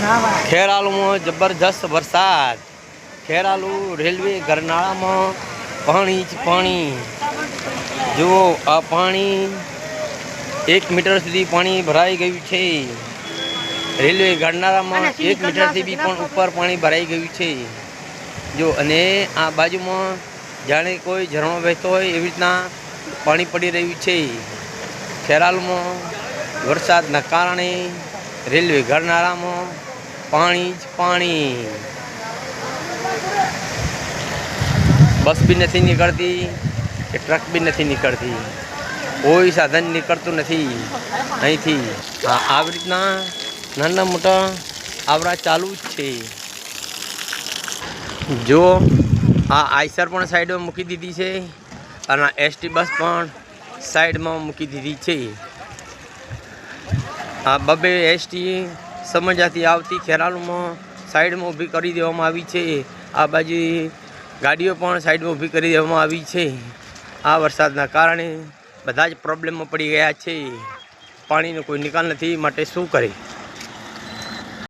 ખેરાલુ में जबरदस्त वरसाद। खेरालू रेलवे गरनाळा में पाणी ज पाणी। जो आ पाणी 1 मीटर सुधी पाणी भराई गयु छे। रेलवे गरनाळा में 1 मीटर थी बी पण ऊपर पाणी भराई गयु छे। जो अने आ बाजू में जाने कोई झरणो वहेतो होय एवी रीतना पाणी पड़ी रह्यु छे। खेरालू में वरसादना कारणे रेलवे गरनाळा में पाणी ज पाणी। बस भी नहीं निकलती कि ट्रक भी नहीं निकलती, कोई साधन निकलतु नहीं अहीं थी। आ रीतना नाना मोटा आवरा चालू ज छे। जो आ आईसर पण साइड में मूकी दीधी छे अने एसटी बस पण साइड में मूकी दीधी छे। आ बबे एसटी समझाती आवती खेरालू में साइड में ऊभी करी देवामां आवी छे। आ बाजू गाड़ियों पण साइड में ऊभी करी देवामां आवी छे। आ वरसादना कारणे बधा ज प्रॉब्लम में पड़ी गया छे। पाणीनो कोई निकाल नहीं, माटे शुं करे।